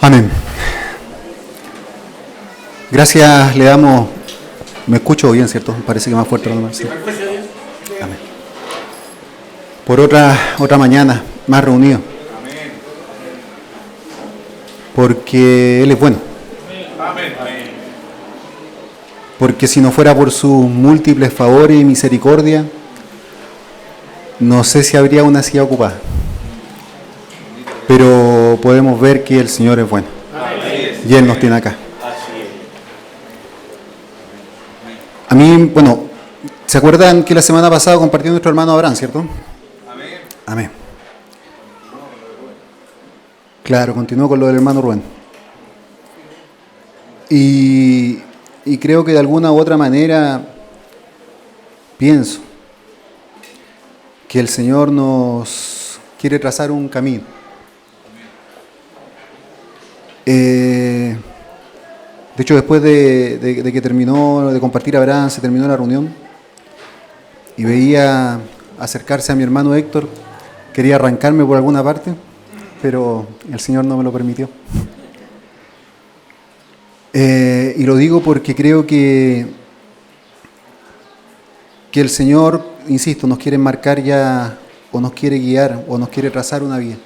Amén. Gracias le damos. Me escucho bien, ¿cierto? Parece que más fuerte lo demás. Sí. Amén. Por otra mañana más reunido. Porque Él es bueno. Porque si no fuera por sus múltiples favores y misericordia, no sé si habría una silla ocupada. Pero podemos ver que el Señor es bueno. Y Él nos tiene acá. A mí, bueno, ¿se acuerdan que la semana pasada compartió nuestro hermano Abraham, ¿cierto? Amén. Amén. Claro, continuó con lo del hermano Rubén. Y creo que de alguna u otra manera pienso que el Señor nos quiere trazar un camino. De hecho, después de que terminó de compartir Abraham, se terminó la reunión y veía acercarse a mi hermano Héctor, quería arrancarme por alguna parte, pero el Señor no me lo permitió. Y lo digo porque creo que el Señor, insisto, nos quiere marcar ya, o nos quiere guiar, o nos quiere trazar una vía.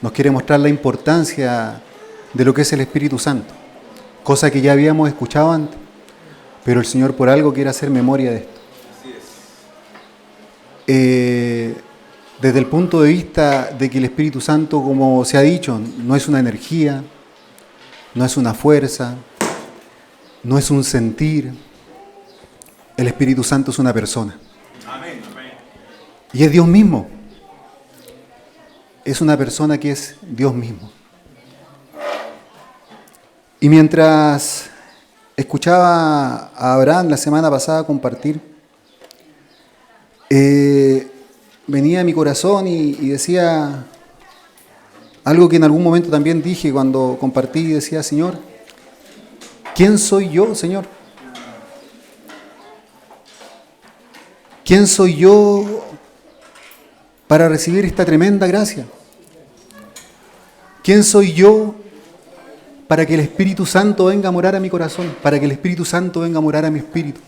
Nos quiere mostrar la importancia de lo que es el Espíritu Santo, cosa que ya habíamos escuchado antes, pero el Señor por algo quiere hacer memoria de esto. Desde el punto de vista de que el Espíritu Santo, como se ha dicho, no es una energía, no es una fuerza, no es un sentir. El Espíritu Santo es una persona. Amén. Y es Dios mismo. Es una persona que es Dios mismo. Y mientras escuchaba a Abraham la semana pasada compartir, venía a mi corazón y decía algo que en algún momento también dije cuando compartí y decía: Señor, ¿quién soy yo, Señor? ¿Quién soy yo para recibir esta tremenda gracia? ¿Quién soy yo para que el Espíritu Santo venga a morar a mi corazón? Para que el Espíritu Santo venga a morar a mi espíritu.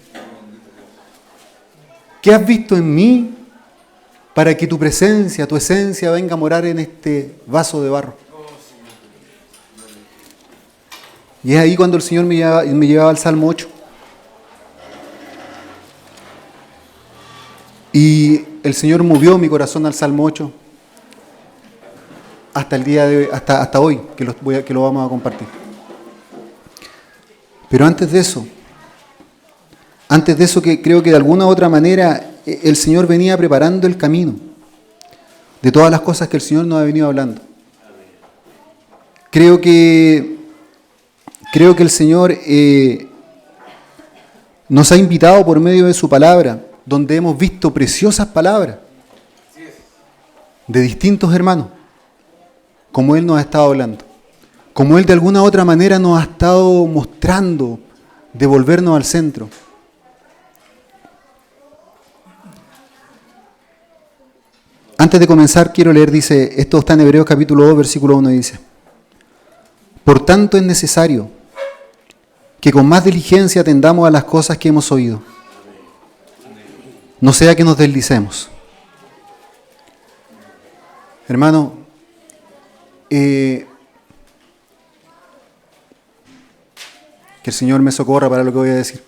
¿Qué has visto en mí para que tu presencia, tu esencia venga a morar en este vaso de barro? Y es ahí cuando el Señor me llevaba al Salmo 8. Y el Señor movió mi corazón al Salmo 8 hasta el día de hasta hoy, que lo vamos a compartir. Pero antes de eso que creo que de alguna u otra manera el Señor venía preparando el camino de todas las cosas que el Señor nos ha venido hablando. Creo que el Señor nos ha invitado por medio de su palabra, donde hemos visto preciosas palabras de distintos hermanos, como Él nos ha estado hablando, como Él de alguna u otra manera nos ha estado mostrando de volvernos al centro. Antes de comenzar quiero leer, dice, esto está en Hebreos capítulo 2, versículo 1, dice: por tanto es necesario que con más diligencia atendamos a las cosas que hemos oído, no sea que nos deslicemos. Hermano, que el Señor me socorra para lo que voy a decir.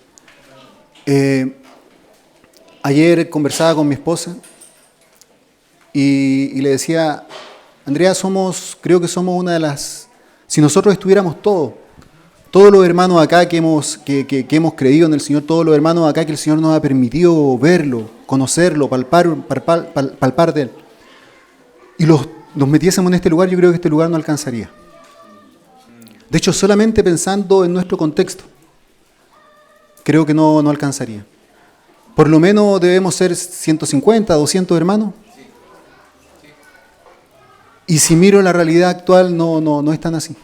Ayer conversaba con mi esposa y le decía: Andrea, creo que somos una de las, si nosotros estuviéramos todos los hermanos acá que hemos creído en el Señor, todos los hermanos acá que el Señor nos ha permitido verlo, conocerlo, palpar de Él, y los metiésemos en este lugar, yo creo que este lugar no alcanzaría. De hecho, solamente pensando en nuestro contexto, creo que no alcanzaría. Por lo menos debemos ser 150, 200 hermanos. Y si miro la realidad actual, no es tan así.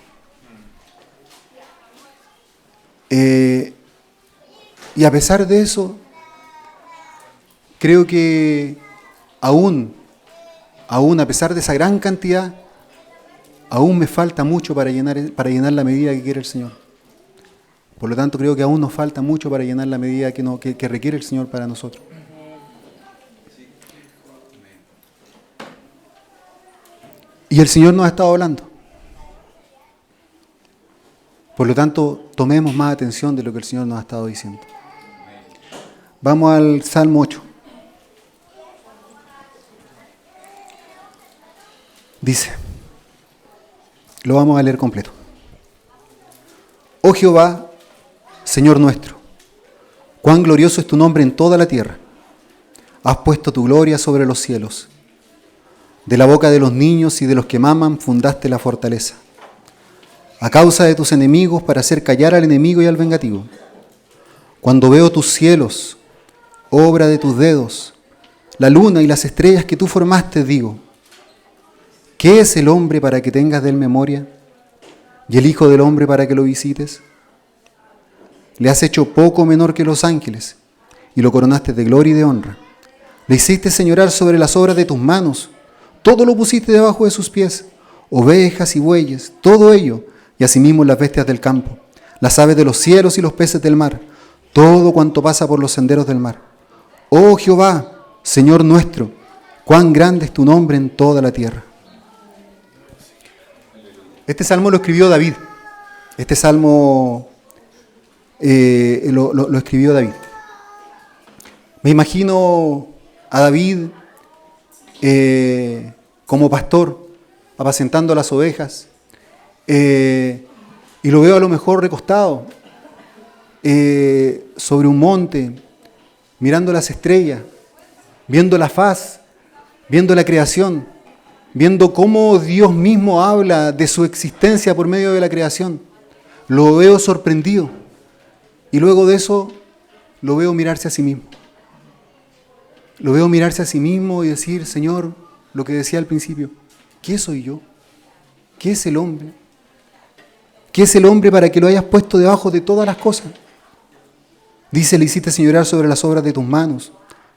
Y a pesar de eso, creo que aún a pesar de esa gran cantidad, aún me falta mucho para llenar la medida que quiere el Señor. Por lo tanto, creo que aún nos falta mucho para llenar la medida que requiere el Señor para nosotros. Y el Señor nos ha estado hablando. Por lo tanto, tomemos más atención de lo que el Señor nos ha estado diciendo. Vamos al Salmo 8. Dice, lo vamos a leer completo. Oh Jehová, Señor nuestro, cuán glorioso es tu nombre en toda la tierra. Has puesto tu gloria sobre los cielos. De la boca de los niños y de los que maman fundaste la fortaleza. A causa de tus enemigos, para hacer callar al enemigo y al vengativo. Cuando veo tus cielos, obra de tus dedos, la luna y las estrellas que tú formaste, digo, ¿qué es el hombre para que tengas de él memoria? ¿Y el hijo del hombre para que lo visites? Le has hecho poco menor que los ángeles, y lo coronaste de gloria y de honra. Le hiciste señorar sobre las obras de tus manos, todo lo pusiste debajo de sus pies, ovejas y bueyes, todo ello, y asimismo las bestias del campo, las aves de los cielos y los peces del mar, todo cuanto pasa por los senderos del mar. Oh Jehová, Señor nuestro, cuán grande es tu nombre en toda la tierra. Este salmo lo escribió David. Este salmo lo escribió David. Me imagino a David como pastor, apacentando las ovejas, y lo veo a lo mejor recostado sobre un monte, mirando las estrellas, viendo la faz, viendo la creación, viendo cómo Dios mismo habla de su existencia por medio de la creación. Lo veo sorprendido, y luego de eso lo veo mirarse a sí mismo. Lo veo mirarse a sí mismo y decir, Señor, lo que decía al principio, ¿qué soy yo? ¿Qué es el hombre? ¿Qué es el hombre para que lo hayas puesto debajo de todas las cosas? Dice, le hiciste señorear sobre las obras de tus manos,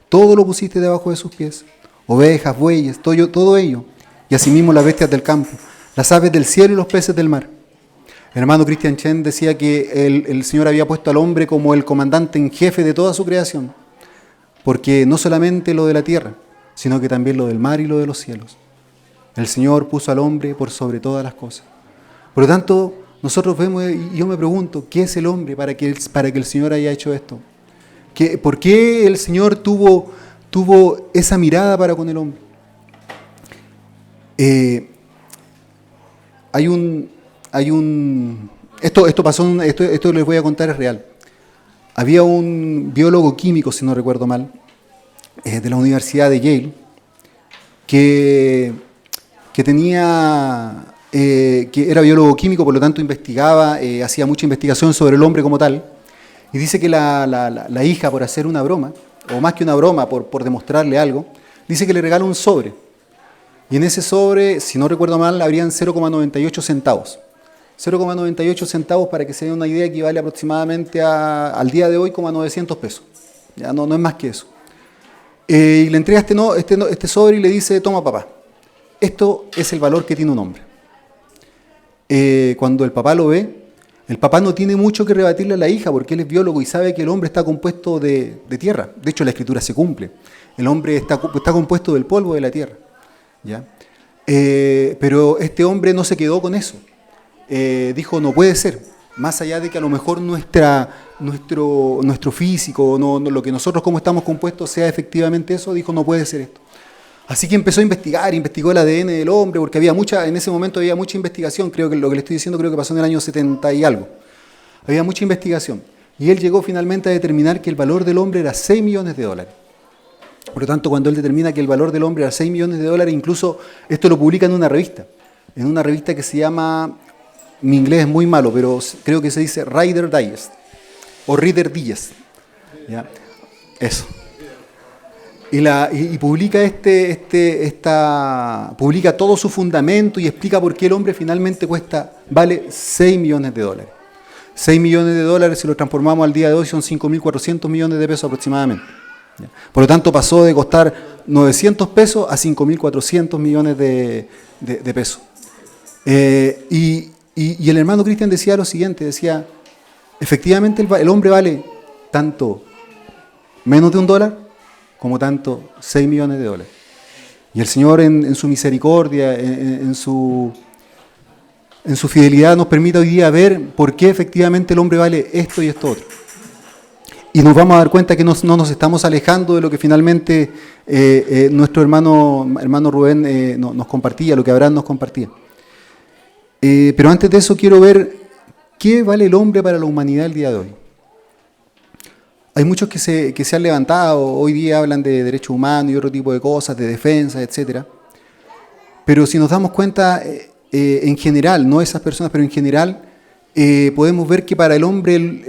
todo lo pusiste debajo de sus pies, ovejas, bueyes, todo ello, y asimismo las bestias del campo, las aves del cielo y los peces del mar. El hermano Christian Chen decía que el Señor había puesto al hombre como el comandante en jefe de toda su creación, porque no solamente lo de la tierra, sino que también lo del mar y lo de los cielos. El Señor puso al hombre por sobre todas las cosas. Por lo tanto, nosotros vemos, y yo me pregunto, ¿qué es el hombre para que el Señor haya hecho esto? ¿Por qué el Señor tuvo esa mirada para con el hombre? Esto pasó, esto les voy a contar, es real. Había un biólogo químico, si no recuerdo mal, de la Universidad de Yale, que era biólogo químico, por lo tanto investigaba, hacía mucha investigación sobre el hombre como tal, y dice que la hija, por hacer una broma, o más que una broma, por demostrarle algo, dice que le regala un sobre, y en ese sobre, si no recuerdo mal, habrían 0,98 centavos. 0,98 centavos, para que se den una idea, equivale aproximadamente al día de hoy como a 900 pesos. Ya no es más que eso. Y le entrega este sobre y le dice, toma papá, esto es el valor que tiene un hombre. Cuando el papá lo ve, el papá no tiene mucho que rebatirle a la hija, porque él es biólogo y sabe que el hombre está compuesto de tierra. De hecho, la escritura se cumple. El hombre está compuesto del polvo de la tierra. ¿Ya? Pero este hombre no se quedó con eso. Dijo, no puede ser, más allá de que a lo mejor nuestro físico, lo que nosotros como estamos compuestos sea efectivamente eso, dijo, no puede ser esto. Así que empezó a investigar, investigó el ADN del hombre, porque en ese momento había mucha investigación, creo que lo que le estoy diciendo creo que pasó en el año 70 y algo. Había mucha investigación, y él llegó finalmente a determinar que el valor del hombre era $6 millones. Por lo tanto, cuando él determina que el valor del hombre era $6 millones, incluso esto lo publica en una revista que se llama... Mi inglés es muy malo, pero creo que se dice Reader Digest o Reader Digest. ¿Ya? Eso. Y publica publica todo su fundamento y explica por qué el hombre finalmente vale $6 millones. $6 millones, si lo transformamos al día de hoy, son 5.400 millones de pesos aproximadamente. ¿Ya? Por lo tanto, pasó de costar 900 pesos a 5.400 millones de pesos. Y el hermano Cristian decía lo siguiente, decía, efectivamente el hombre vale tanto menos de $1 como tanto 6 millones de dólares. Y el Señor en su misericordia, en su fidelidad nos permite hoy día ver por qué efectivamente el hombre vale esto y esto otro. Y nos vamos a dar cuenta que no nos estamos alejando de lo que finalmente nuestro hermano Rubén nos compartía, lo que Abraham nos compartía. Pero antes de eso quiero ver qué vale el hombre para la humanidad el día de hoy. Hay muchos que se han levantado, hoy día hablan de derechos humanos y otro tipo de cosas, de defensa, etc. Pero si nos damos cuenta, en general, no esas personas, pero en general, podemos ver que para el hombre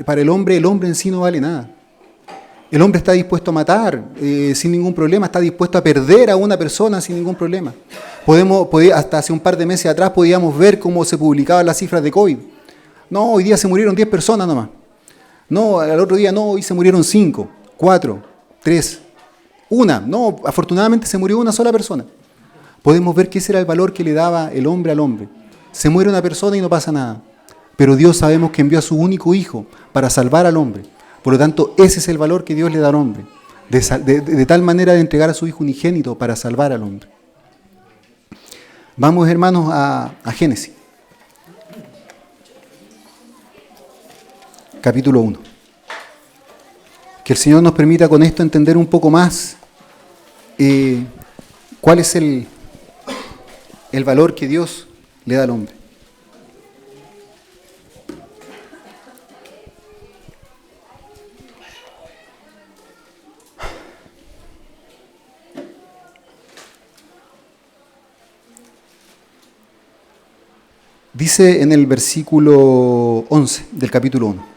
en sí no vale nada. El hombre está dispuesto a matar sin ningún problema, está dispuesto a perder a una persona sin ningún problema. Hasta hace un par de meses atrás podíamos ver cómo se publicaban las cifras de COVID. No, hoy día se murieron 10 personas nomás. No, al otro día no, hoy se murieron 5, 4, 3, 1. No, afortunadamente se murió una sola persona. Podemos ver que ese era el valor que le daba el hombre al hombre. Se muere una persona y no pasa nada. Pero Dios sabemos que envió a su único hijo para salvar al hombre. Por lo tanto, ese es el valor que Dios le da al hombre. De tal manera de entregar a su hijo unigénito para salvar al hombre. Vamos, hermanos, a Génesis. Capítulo 1. Que el Señor nos permita con esto entender un poco más cuál es el valor que Dios le da al hombre. Dice en el versículo 11 del capítulo 1.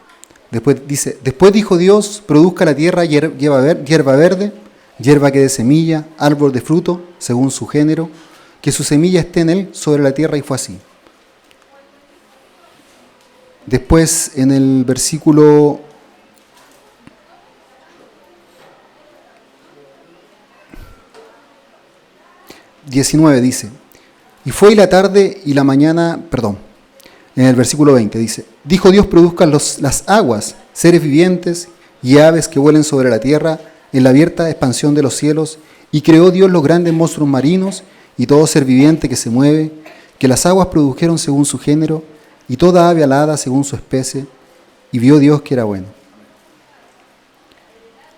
Después dijo Dios, produzca la tierra hierba verde, hierba que dé semilla, árbol de fruto, según su género, que su semilla esté en él sobre la tierra, y fue así. Después en el versículo 19 dice, y fue la tarde y la mañana, en el versículo 20 dice, dijo Dios, produzcan las aguas, seres vivientes y aves que vuelen sobre la tierra en la abierta expansión de los cielos, y creó Dios los grandes monstruos marinos y todo ser viviente que se mueve, que las aguas produjeron según su género, y toda ave alada según su especie, y vio Dios que era bueno.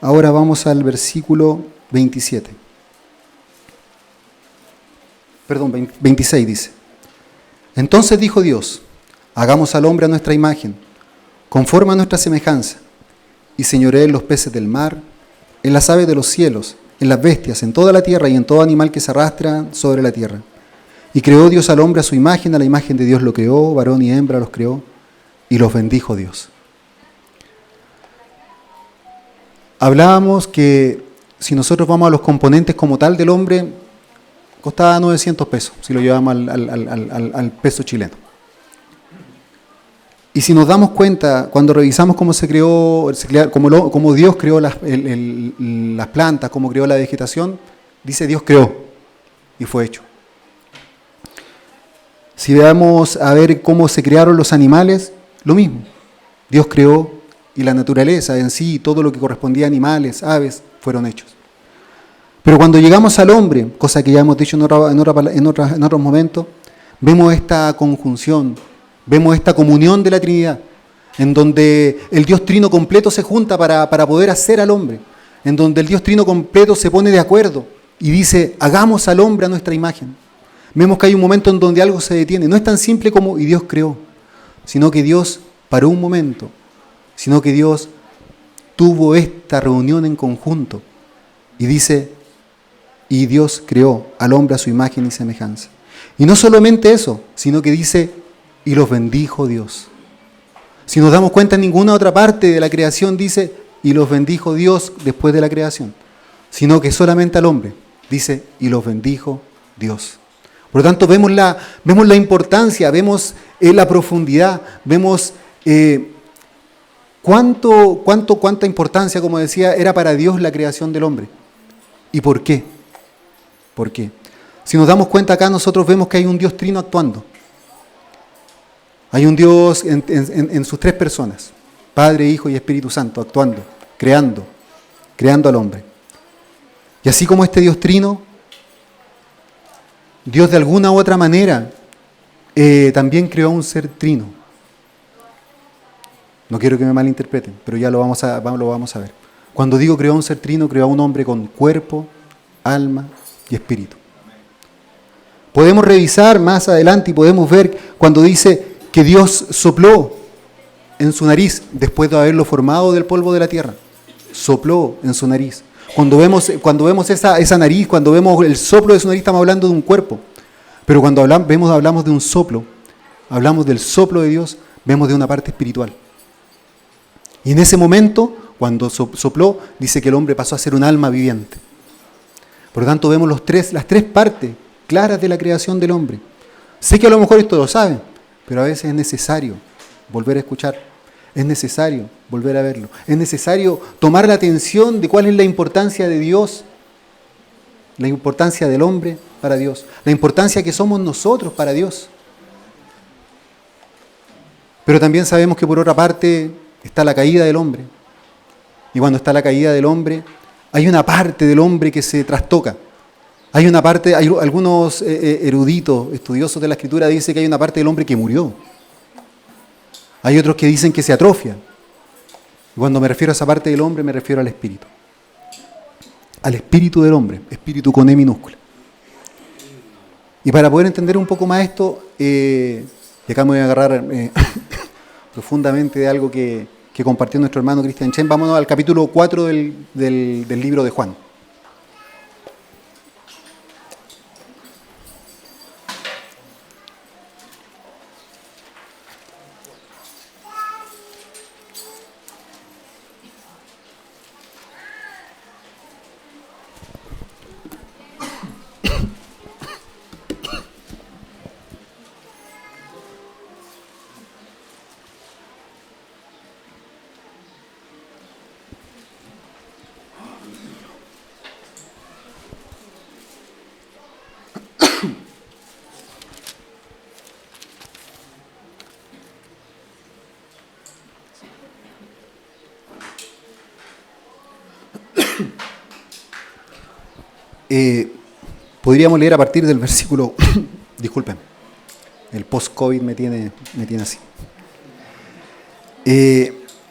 Ahora vamos al versículo 27. 26 dice, entonces dijo Dios, hagamos al hombre a nuestra imagen, conforme a nuestra semejanza, y señoree en los peces del mar, en las aves de los cielos, en las bestias, en toda la tierra y en todo animal que se arrastra sobre la tierra. Y creó Dios al hombre a su imagen, a la imagen de Dios lo creó, varón y hembra los creó, y los bendijo Dios. Hablábamos que si nosotros vamos a los componentes como tal del hombre, costaba 900 pesos, si lo llevamos al peso chileno. Y si nos damos cuenta, cuando revisamos cómo se creó, cómo Dios creó las plantas, cómo creó la vegetación, dice Dios creó, y fue hecho. Si veamos a ver cómo se crearon los animales, lo mismo. Dios creó, y la naturaleza en sí, todo lo que correspondía a animales, aves, fueron hechos. Pero cuando llegamos al hombre, cosa que ya hemos dicho en otros momentos, vemos esta conjunción, vemos esta comunión de la Trinidad, en donde el Dios Trino completo se junta para poder hacer al hombre, en donde el Dios Trino completo se pone de acuerdo y dice, hagamos al hombre a nuestra imagen. Vemos que hay un momento en donde algo se detiene. No es tan simple como, y Dios creó, sino que Dios paró un momento, sino que Dios tuvo esta reunión en conjunto y dice, y Dios creó al hombre a su imagen y semejanza. Y no solamente eso, sino que dice, y los bendijo Dios. Si nos damos cuenta, en ninguna otra parte de la creación dice, y los bendijo Dios después de la creación, sino que solamente al hombre dice, y los bendijo Dios. Por lo tanto, vemos la importancia, vemos la profundidad, vemos cuánta importancia, como decía, era para Dios la creación del hombre. ¿Y por qué? ¿Por qué? Si nos damos cuenta acá, nosotros vemos que hay un Dios Trino actuando. Hay un Dios en sus tres personas, Padre, Hijo y Espíritu Santo, actuando, creando al hombre. Y así como este Dios trino, Dios de alguna u otra manera también creó un ser trino. No quiero que me malinterpreten, pero ya lo vamos a ver. Cuando digo creó un ser trino, creó a un hombre con cuerpo, alma y espíritu. Podemos revisar más adelante y podemos ver cuando dice que Dios sopló en su nariz después de haberlo formado del polvo de la tierra. Sopló en su nariz. Cuando vemos esa nariz, cuando vemos el soplo de su nariz, estamos hablando de un cuerpo. Pero cuando hablamos de un soplo, hablamos del soplo de Dios, vemos de una parte espiritual. Y en ese momento, cuando sopló, dice que el hombre pasó a ser un alma viviente. Por lo tanto, vemos las tres partes claras de la creación del hombre. Sé que a lo mejor esto lo saben, pero a veces es necesario volver a escuchar. Es necesario volver a verlo. Es necesario tomar la atención de cuál es la importancia de Dios, la importancia del hombre para Dios, la importancia que somos nosotros para Dios. Pero también sabemos que por otra parte está la caída del hombre. Y cuando está la caída del hombre, hay una parte del hombre que se trastoca. Hay algunos eruditos, estudiosos de la Escritura dicen que hay una parte del hombre que murió. Hay otros que dicen que se atrofia. Y cuando me refiero a esa parte del hombre, me refiero al espíritu. Al espíritu del hombre, espíritu con E minúscula. Y para poder entender un poco más esto, y acá me voy a agarrar profundamente de algo que compartió nuestro hermano Cristian Chen, vámonos al capítulo 4 del libro de Juan. Podríamos leer a partir del versículo, disculpen, el post-COVID me tiene así.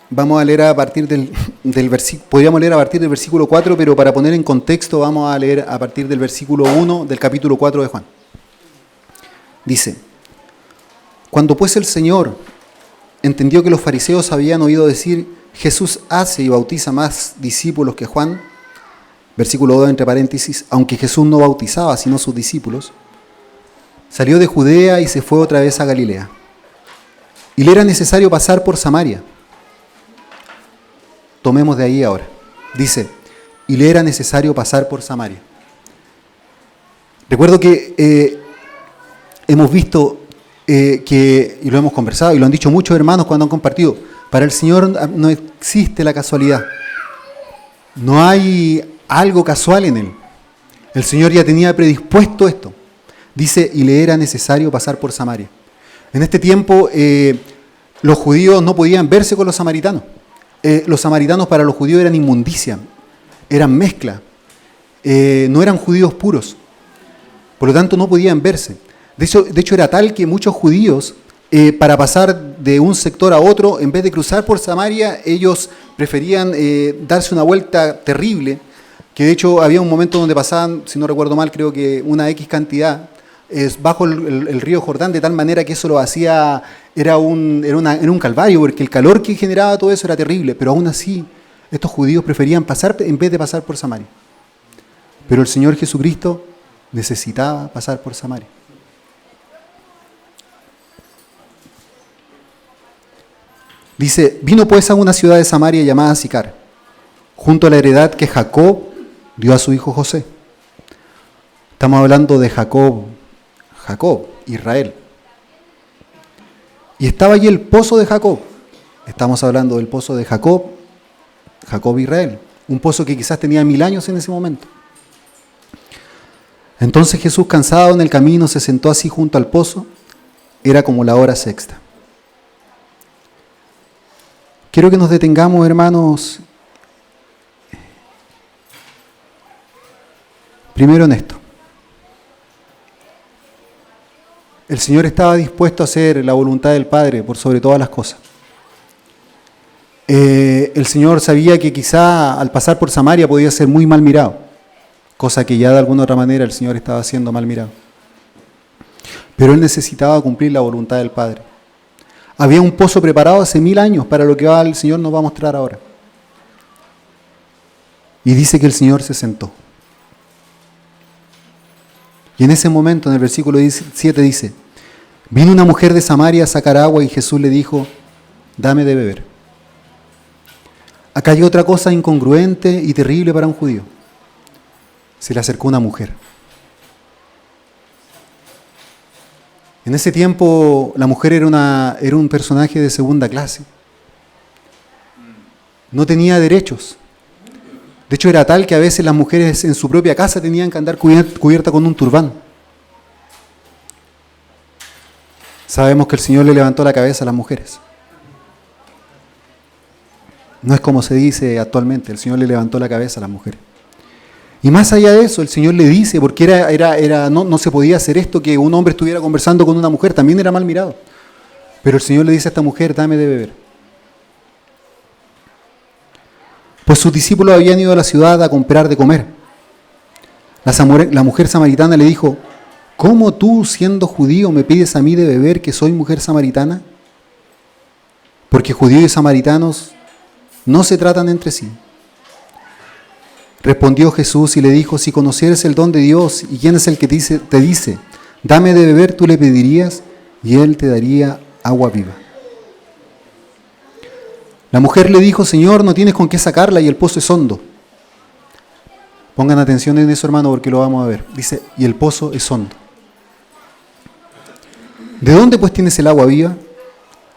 Vamos a leer a partir del versículo, podríamos leer a partir del versículo 4, pero para poner en contexto vamos a leer a partir del versículo 1 del capítulo 4 de Juan. Dice: cuando pues el Señor entendió que los fariseos habían oído decir, Jesús hace y bautiza más discípulos que Juan, versículo 2 entre paréntesis, aunque Jesús no bautizaba sino sus discípulos, salió de Judea y se fue otra vez a Galilea. Y le era necesario pasar por Samaria. Tomemos de ahí ahora. Dice, y le era necesario pasar por Samaria. Recuerdo que hemos visto y lo hemos conversado y lo han dicho muchos hermanos cuando han compartido, para el Señor no existe la casualidad. No hay algo casual en Él. El Señor ya tenía predispuesto esto. Dice, y le era necesario pasar por Samaria. En este tiempo, los judíos no podían verse con los samaritanos. Los samaritanos para los judíos eran inmundicia, eran mezcla, no eran judíos puros. Por lo tanto, no podían verse. De hecho era tal que muchos judíos, para pasar de un sector a otro, en vez de cruzar por Samaria, ellos preferían darse una vuelta terrible, que de hecho había un momento donde pasaban, si no recuerdo mal, creo que una X cantidad, bajo el río Jordán, de tal manera que eso lo hacía, era un calvario, porque el calor que generaba todo eso era terrible, pero aún así estos judíos preferían pasar en vez de pasar por Samaria. Pero el Señor Jesucristo necesitaba pasar por Samaria. Dice, vino pues a una ciudad de Samaria llamada Sicar, junto a la heredad que Jacob dio a su hijo José. Estamos hablando de Jacob, Israel. Y estaba allí el pozo de Jacob. Estamos hablando del pozo de Jacob, Israel. Un pozo que quizás tenía 1000 años en ese momento. Entonces Jesús, cansado en el camino, se sentó así junto al pozo. Era como la hora sexta. quiero que nos detengamos, hermanos, primero en esto. El Señor estaba dispuesto a hacer la voluntad del Padre por sobre todas las cosas. El Señor sabía que quizá al pasar por Samaria podía ser muy mal mirado, cosa que ya de alguna otra manera el Señor estaba siendo mal mirado. Pero Él necesitaba cumplir la voluntad del Padre. Había un pozo preparado hace 1000 años para lo que el Señor nos va a mostrar ahora. Y dice que el Señor se sentó. Y en ese momento, en el versículo 7 dice, vino una mujer de Samaria a sacar agua y Jesús le dijo, dame de beber. Acá hay otra cosa incongruente y terrible para un judío. Se le acercó una mujer. En ese tiempo la mujer era un personaje de segunda clase. No tenía derechos. De hecho era tal que a veces las mujeres en su propia casa tenían que andar cubierta con un turbán. Sabemos que el Señor le levantó la cabeza a las mujeres. No es como se dice actualmente, el Señor le levantó la cabeza a las mujeres. Y más allá de eso, el Señor le dice, porque no se podía hacer esto, que un hombre estuviera conversando con una mujer, también era mal mirado. Pero el Señor le dice a esta mujer, dame de beber. Pues sus discípulos habían ido a la ciudad a comprar de comer. La mujer samaritana le dijo, ¿cómo tú, siendo judío, me pides a mí de beber que soy mujer samaritana? Porque judíos y samaritanos no se tratan entre sí. Respondió Jesús y le dijo, si conocieras el don de Dios y quién es el que te dice, dame de beber, tú le pedirías y él te daría agua viva. La mujer le dijo, Señor, no tienes con qué sacarla y el pozo es hondo. Pongan atención en eso, hermano, porque lo vamos a ver. Dice, y el pozo es hondo. ¿De dónde pues tienes el agua viva?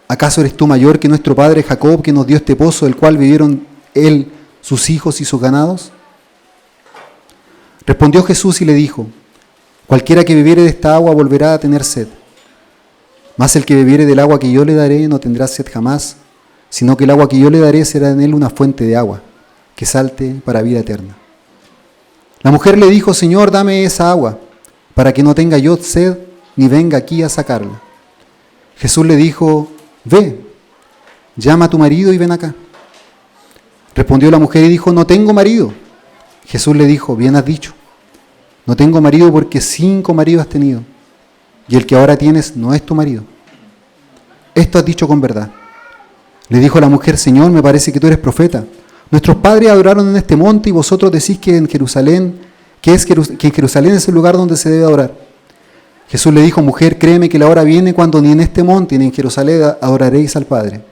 ¿Acaso eres tú mayor que nuestro padre Jacob, que nos dio este pozo, del cual bebieron él, sus hijos y sus ganados? Respondió Jesús y le dijo, cualquiera que bebiere de esta agua volverá a tener sed. Mas el que bebiere del agua que yo le daré no tendrá sed jamás, sino que el agua que yo le daré será en él una fuente de agua, que salte para vida eterna. La mujer le dijo, Señor, dame esa agua, para que no tenga yo sed, ni venga aquí a sacarla. Jesús le dijo, ve, llama a tu marido y ven acá. Respondió la mujer y dijo, no tengo marido. Jesús le dijo, bien has dicho, no tengo marido porque 5 maridos has tenido, y el que ahora tienes no es tu marido. Esto has dicho con verdad. Le dijo la mujer, Señor, me parece que tú eres profeta. Nuestros padres adoraron en este monte y vosotros decís que en Jerusalén, que en Jerusalén es el lugar donde se debe adorar. Jesús le dijo, mujer, créeme que la hora viene cuando ni en este monte ni en Jerusalén adoraréis al Padre.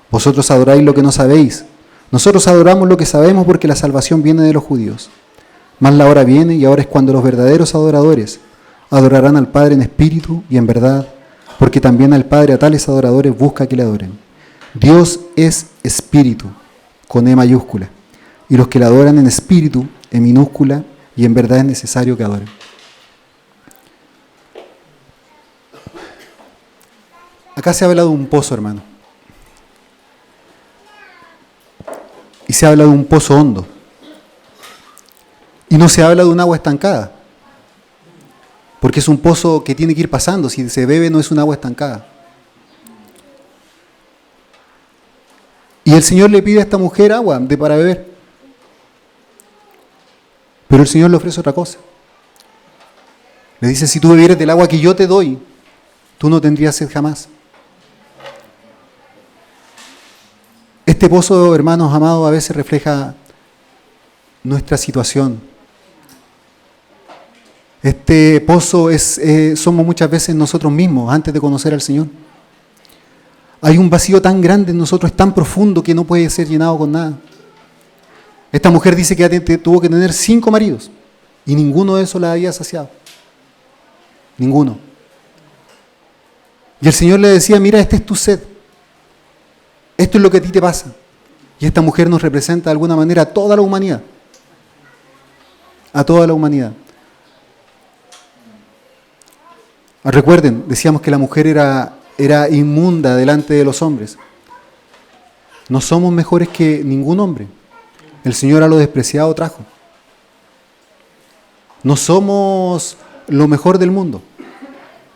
Vosotros adoráis lo que no sabéis. Nosotros adoramos lo que sabemos porque la salvación viene de los judíos. Mas la hora viene y ahora es cuando los verdaderos adoradores adorarán al Padre en espíritu y en verdad, porque también al Padre a tales adoradores busca que le adoren. Dios es espíritu, con E mayúscula, y los que le adoran en espíritu, en minúscula, y en verdad es necesario que adoren. Acá se habla de un pozo, hermano. Y se habla de un pozo hondo. Y no se habla de un agua estancada. Porque es un pozo que tiene que ir pasando. Si se bebe no es un agua estancada. Y el Señor le pide a esta mujer agua para beber. Pero el Señor le ofrece otra cosa. Le dice, si tú bebieres del agua que yo te doy, tú no tendrías sed jamás. Este pozo, hermanos amados, a veces refleja nuestra situación. Este pozo somos muchas veces nosotros mismos antes de conocer al Señor. Hay un vacío tan grande en nosotros, tan profundo que no puede ser llenado con nada. Esta mujer dice que tuvo que tener 5 maridos y ninguno de esos la había saciado. Ninguno. Y el Señor le decía, mira, esta es tu sed. Esto es lo que a ti te pasa. Y esta mujer nos representa de alguna manera a toda la humanidad. A toda la humanidad. Recuerden, decíamos que la mujer era inmunda delante de los hombres. No somos mejores que ningún hombre. El Señor a lo despreciado trajo. No somos lo mejor del mundo.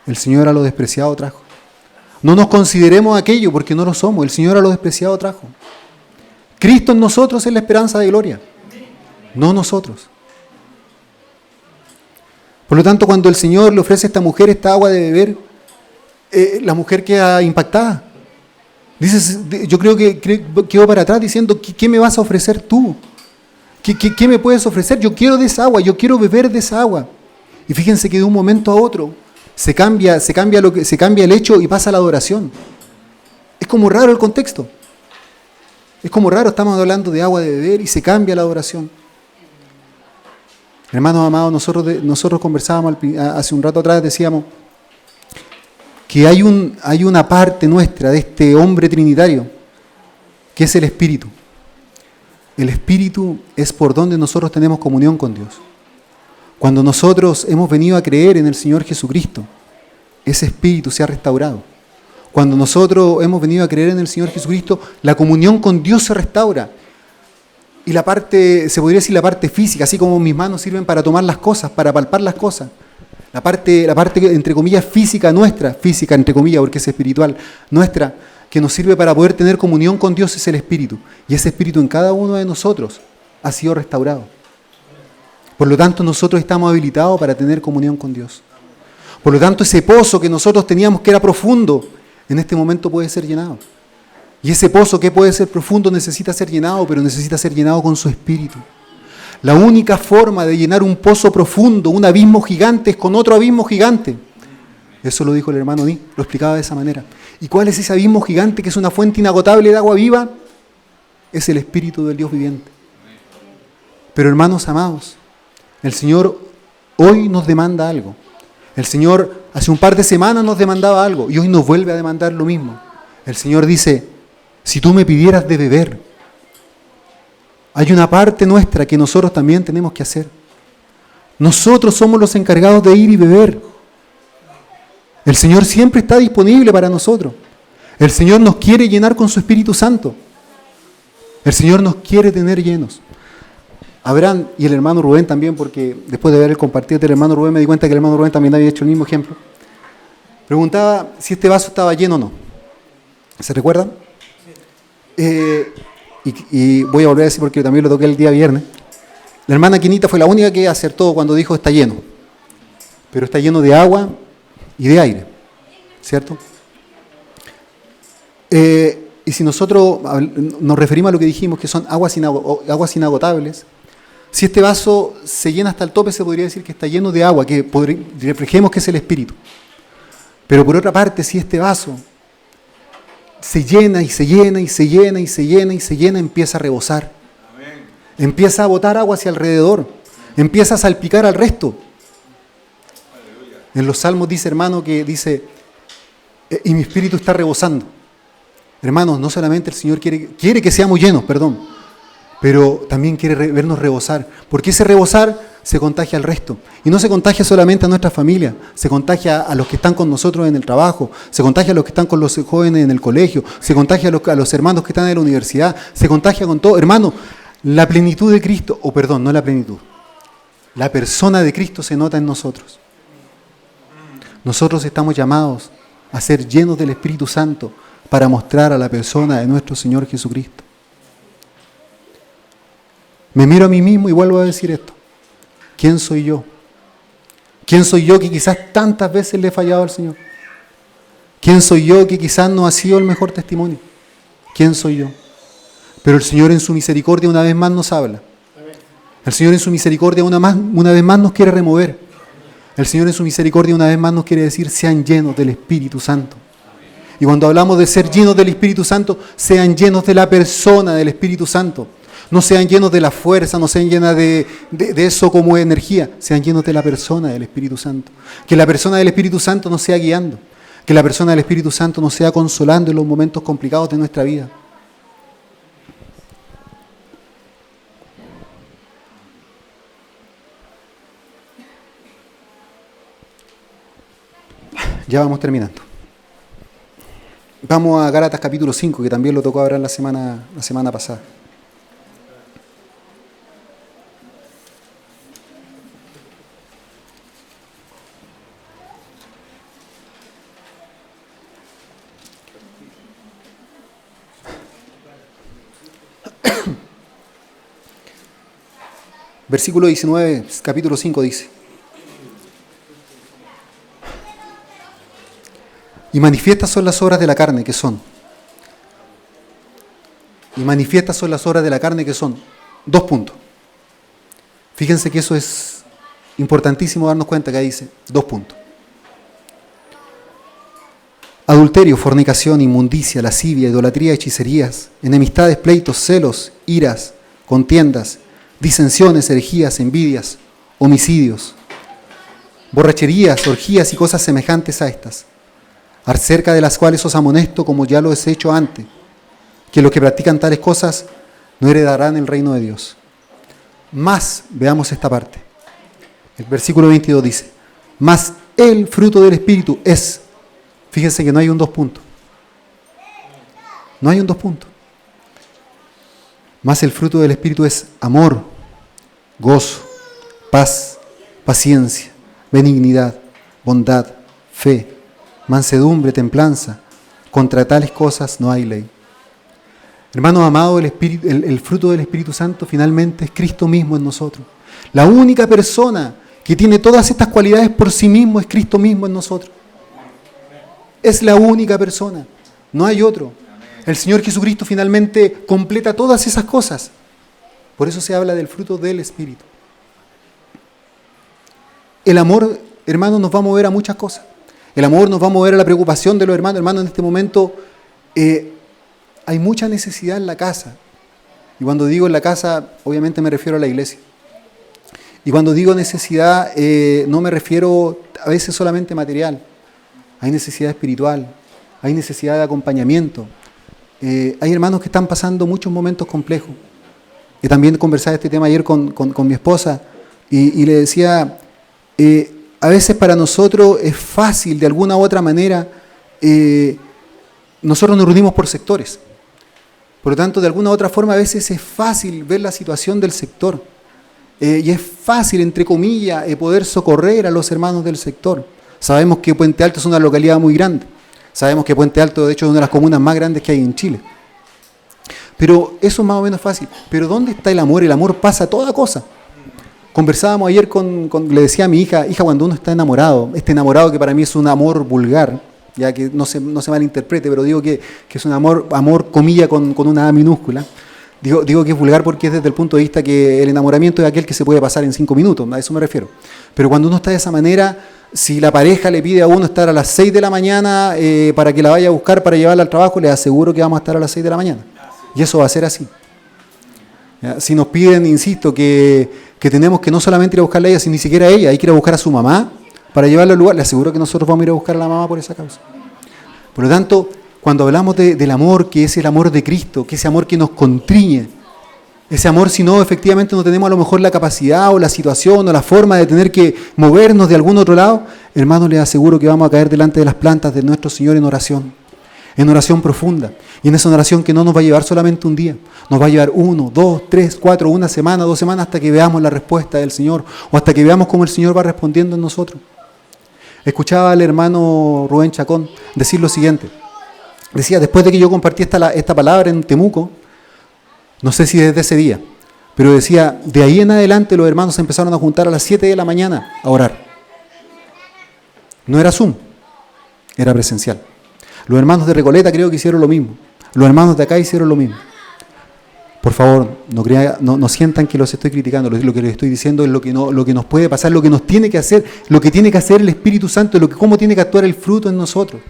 El Señor a lo despreciado trajo. No nos consideremos aquello porque no lo somos. El Señor a lo despreciado trajo. Cristo en nosotros es la esperanza de gloria, no nosotros. Por lo tanto, cuando el Señor le ofrece a esta mujer esta agua de beber, la mujer queda impactada. Dice, yo creo que quedó para atrás diciendo, ¿qué me vas a ofrecer tú? ¿Qué me puedes ofrecer? Yo quiero de esa agua, yo quiero beber de esa agua. Y fíjense que de un momento a otro se cambia el hecho y pasa a la adoración. Es como raro el contexto. Es como raro, estamos hablando de agua de beber y se cambia la adoración. Hermanos amados, nosotros conversábamos hace un rato atrás, decíamos que hay una parte nuestra de este hombre trinitario, que es el Espíritu. El Espíritu es por donde nosotros tenemos comunión con Dios. Cuando nosotros hemos venido a creer en el Señor Jesucristo, ese Espíritu se ha restaurado. Cuando nosotros hemos venido a creer en el Señor Jesucristo, la comunión con Dios se restaura. Y la parte, se podría decir la parte física, así como mis manos sirven para tomar las cosas, para palpar las cosas. La parte entre comillas física nuestra, física entre comillas porque es espiritual, nuestra, que nos sirve para poder tener comunión con Dios es el Espíritu. Y ese Espíritu en cada uno de nosotros ha sido restaurado. Por lo tanto, nosotros estamos habilitados para tener comunión con Dios. Por lo tanto, ese pozo que nosotros teníamos que era profundo, en este momento puede ser llenado. Y ese pozo que puede ser profundo necesita ser llenado, pero necesita ser llenado con su Espíritu. La única forma de llenar un pozo profundo, un abismo gigante, es con otro abismo gigante. Eso lo dijo el hermano Ní, lo explicaba de esa manera. ¿Y cuál es ese abismo gigante que es una fuente inagotable de agua viva? Es el Espíritu del Dios viviente. Pero hermanos amados, el Señor hoy nos demanda algo. El Señor hace un par de semanas nos demandaba algo y hoy nos vuelve a demandar lo mismo. El Señor dice, si tú me pidieras de beber, hay una parte nuestra que nosotros también tenemos que hacer. Nosotros somos los encargados de ir y beber. El Señor siempre está disponible para nosotros. El Señor nos quiere llenar con su Espíritu Santo. El Señor nos quiere tener llenos. Abraham y el hermano Rubén también, porque después de ver el compartido del hermano Rubén me di cuenta que el hermano Rubén también había hecho el mismo ejemplo. Preguntaba si este vaso estaba lleno o no. ¿Se recuerdan? Y voy a volver a decir porque también lo toqué el día viernes. La hermana Quinita fue la única que acertó cuando dijo está lleno. Pero está lleno de agua y de aire. ¿Cierto? Y si nosotros nos referimos a lo que dijimos, que son aguas inagotables, si este vaso se llena hasta el tope, se podría decir que está lleno de agua, que reflejemos que es el Espíritu. Pero por otra parte, si este vaso se llena y se llena y se llena y se llena y se llena, empieza a rebosar. Amén. Empieza a botar agua hacia alrededor. Empieza a salpicar al resto. Aleluya. En los Salmos dice, hermano, que dice, y mi espíritu está rebosando. Hermanos, no solamente el Señor quiere que seamos llenos, pero también quiere vernos rebosar. Porque ese rebosar se contagia al resto. Y no se contagia solamente a nuestra familia, se contagia a los que están con nosotros en el trabajo, se contagia a los que están con los jóvenes en el colegio, se contagia a los hermanos que están en la universidad, se contagia con todo. Hermano, la plenitud de Cristo, no la plenitud, la persona de Cristo se nota en nosotros. Nosotros estamos llamados a ser llenos del Espíritu Santo para mostrar a la persona de nuestro Señor Jesucristo. Me miro a mí mismo y vuelvo a decir esto. ¿Quién soy yo? ¿Quién soy yo que quizás tantas veces le he fallado al Señor? ¿Quién soy yo que quizás no ha sido el mejor testimonio? ¿Quién soy yo? Pero el Señor en su misericordia una vez más nos habla. El Señor en su misericordia una vez más nos quiere remover. El Señor en su misericordia una vez más nos quiere decir, sean llenos del Espíritu Santo. Y cuando hablamos de ser llenos del Espíritu Santo, sean llenos de la persona del Espíritu Santo. No sean llenos de la fuerza, no sean llenos de eso como energía, sean llenos de la persona del Espíritu Santo. Que la persona del Espíritu Santo nos sea guiando, que la persona del Espíritu Santo nos sea consolando en los momentos complicados de nuestra vida. Ya vamos terminando. Vamos a Gálatas capítulo 5, que también lo tocó hablar la semana pasada. Versículo 19, capítulo 5 dice: y manifiestas son las obras de la carne, que son. Y manifiestas son las obras de la carne, que son. 2 puntos. Fíjense que eso es importantísimo darnos cuenta que ahí dice 2 puntos. Adulterio, fornicación, inmundicia, lascivia, idolatría, hechicerías, enemistades, pleitos, celos, iras, contiendas, disensiones, herejías, envidias, homicidios, borracherías, orgías y cosas semejantes a estas, acerca de las cuales os amonesto, como ya lo he hecho antes, que los que practican tales cosas no heredarán el reino de Dios. Más, veamos esta parte. El versículo 22 dice: más el fruto del Espíritu es. Fíjense que no hay un 2 puntos. No hay un 2 puntos. Más el fruto del Espíritu es amor, gozo, paz, paciencia, benignidad, bondad, fe, mansedumbre, templanza. Contra tales cosas no hay ley. Hermanos amados, el fruto del Espíritu Santo finalmente es Cristo mismo en nosotros. La única persona que tiene todas estas cualidades por sí mismo es Cristo mismo en nosotros. Es la única persona, no hay otro. El Señor Jesucristo finalmente completa todas esas cosas. Por eso se habla del fruto del Espíritu. El amor, hermanos, nos va a mover a muchas cosas. El amor nos va a mover a la preocupación de los hermanos. Hermanos, en este momento hay mucha necesidad en la casa. Y cuando digo en la casa, obviamente me refiero a la iglesia. Y cuando digo necesidad, no me refiero a veces solamente material. Hay necesidad espiritual, hay necesidad de acompañamiento. Hay hermanos que están pasando muchos momentos complejos. Y también conversaba este tema ayer con mi esposa y le decía, a veces para nosotros es fácil, de alguna u otra manera, nosotros nos reunimos por sectores. Por lo tanto, de alguna u otra forma, a veces es fácil ver la situación del sector. Y es fácil, entre comillas, poder socorrer a los hermanos del sector. Sabemos que Puente Alto es una localidad muy grande. Sabemos que Puente Alto, de hecho, es una de las comunas más grandes que hay en Chile. Pero eso es más o menos fácil. Pero ¿dónde está el amor? El amor pasa toda cosa. Conversábamos ayer le decía a mi hija, cuando uno está enamorado, este enamorado que para mí es un amor vulgar, ya que no se malinterprete, pero digo que es un amor comilla con una A minúscula. Digo que es vulgar porque es desde el punto de vista que el enamoramiento es aquel que se puede pasar en 5 minutos, a eso me refiero. Pero cuando uno está de esa manera, si la pareja le pide a uno estar a las 6 de la mañana para que la vaya a buscar para llevarla al trabajo, le aseguro que vamos a estar a las 6 de la mañana. Y eso va a ser así. ¿Ya? Si nos piden, insisto, que tenemos que no solamente ir a buscarla a ella, sino ni siquiera a ella, hay que ir a buscar a su mamá para llevarla al lugar, le aseguro que nosotros vamos a ir a buscar a la mamá por esa causa. Por lo tanto, cuando hablamos del amor, que es el amor de Cristo, que ese amor que nos contriñe, ese amor, si no, efectivamente no tenemos a lo mejor la capacidad o la situación o la forma de tener que movernos de algún otro lado, hermanos, les aseguro que vamos a caer delante de las plantas de nuestro Señor en oración profunda. Y en esa oración que no nos va a llevar solamente un día, nos va a llevar 1, 2, 3, 4, una semana, 2 semanas, hasta que veamos la respuesta del Señor o hasta que veamos cómo el Señor va respondiendo en nosotros. Escuchaba al hermano Rubén Chacón decir lo siguiente. Decía, después de que yo compartí esta palabra en Temuco, no sé si desde ese día, pero decía, de ahí en adelante los hermanos se empezaron a juntar a las 7 de la mañana a orar. No era Zoom, era presencial. Los hermanos de Recoleta creo que hicieron lo mismo. Los hermanos de acá hicieron lo mismo. Por favor, no sientan que los estoy criticando. Lo que les estoy diciendo es lo que nos puede pasar, lo que nos tiene que hacer, lo que tiene que hacer el Espíritu Santo, cómo tiene que actuar el fruto en nosotros.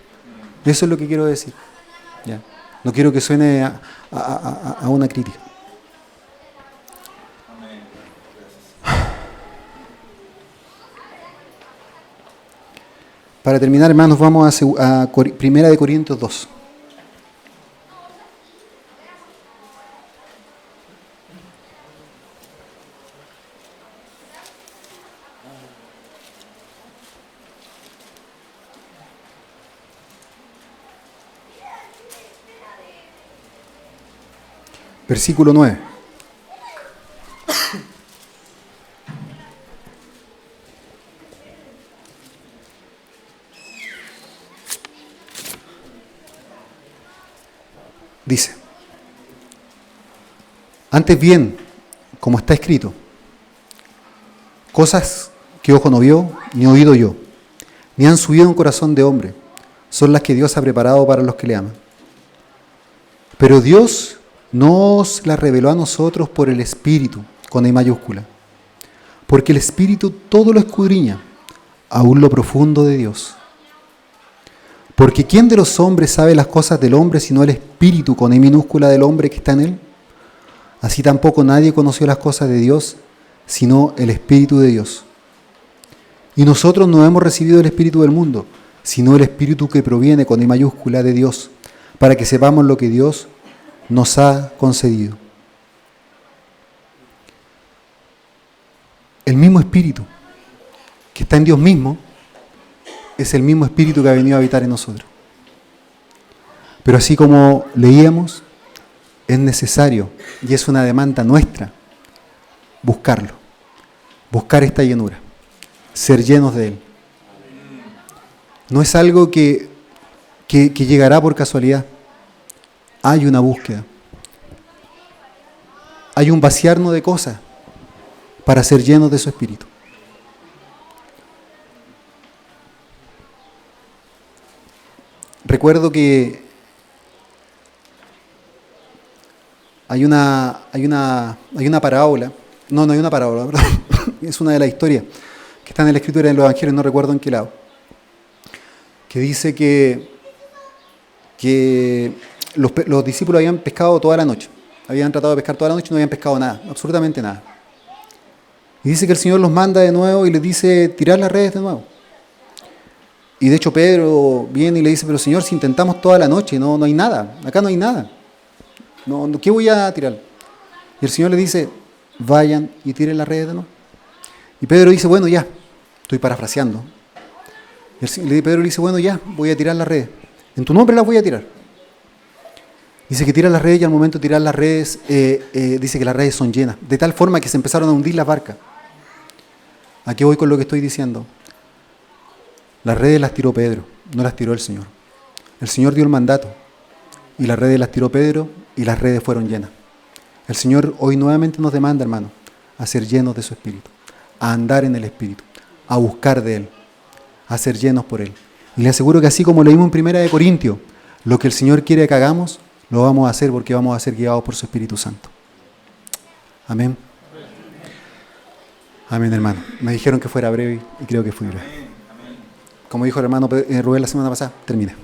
Eso es lo que quiero decir. ¿Ya? No quiero que suene a una crítica. Para terminar, hermanos, vamos a Primera de Corintios 2. versículo 9. Dice, antes bien, como está escrito, cosas que ojo no vio, ni oído yo, ni han subido en corazón de hombre, son las que Dios ha preparado para los que le aman. Pero Dios nos las reveló a nosotros por el Espíritu, con E mayúscula, porque el Espíritu todo lo escudriña, aún lo profundo de Dios. Porque ¿quién de los hombres sabe las cosas del hombre sino el Espíritu con E minúscula del hombre que está en él? Así tampoco nadie conoció las cosas de Dios sino el Espíritu de Dios. Y nosotros no hemos recibido el Espíritu del mundo, sino el Espíritu que proviene con E mayúscula de Dios, para que sepamos lo que Dios nos ha concedido. El mismo Espíritu que está en Dios mismo es el mismo Espíritu que ha venido a habitar en nosotros. Pero así como leíamos, es necesario, y es una demanda nuestra, buscarlo, buscar esta llenura, ser llenos de Él. No es algo que llegará por casualidad. Hay una búsqueda. Hay un vaciarnos de cosas para ser llenos de su Espíritu. Recuerdo que hay una parábola, no hay una parábola, ¿verdad? Es una de las historias que están en la Escritura, en los Evangelios, no recuerdo en qué lado, que dice que los discípulos habían pescado toda la noche, habían tratado de pescar toda la noche y no habían pescado nada, absolutamente nada. Y dice que el Señor los manda de nuevo y les dice tirar las redes de nuevo. Y de hecho Pedro viene y le dice, pero Señor, si intentamos toda la noche, no hay nada, acá no hay nada. ¿Qué voy a tirar? Y el Señor le dice, vayan y tiren las redes de nuevo. Y Pedro dice, bueno, ya, estoy parafraseando. Y Pedro le dice, bueno, ya, voy a tirar las redes. En tu nombre las voy a tirar. Dice que tiran las redes y al momento de tirar las redes, dice que las redes son llenas, de tal forma que se empezaron a hundir las barcas. ¿A qué voy con lo que estoy diciendo? Las redes las tiró Pedro, no las tiró el Señor. El Señor dio el mandato y las redes las tiró Pedro y las redes fueron llenas. El Señor hoy nuevamente nos demanda, hermano, a ser llenos de su Espíritu, a andar en el Espíritu, a buscar de Él, a ser llenos por Él. Y le aseguro que así como leímos en 1 Corintios, lo que el Señor quiere que hagamos, lo vamos a hacer porque vamos a ser guiados por su Espíritu Santo. Amén. Amén, hermano. Me dijeron que fuera breve y creo que fui breve. Como dijo el hermano Rubén la semana pasada, termina.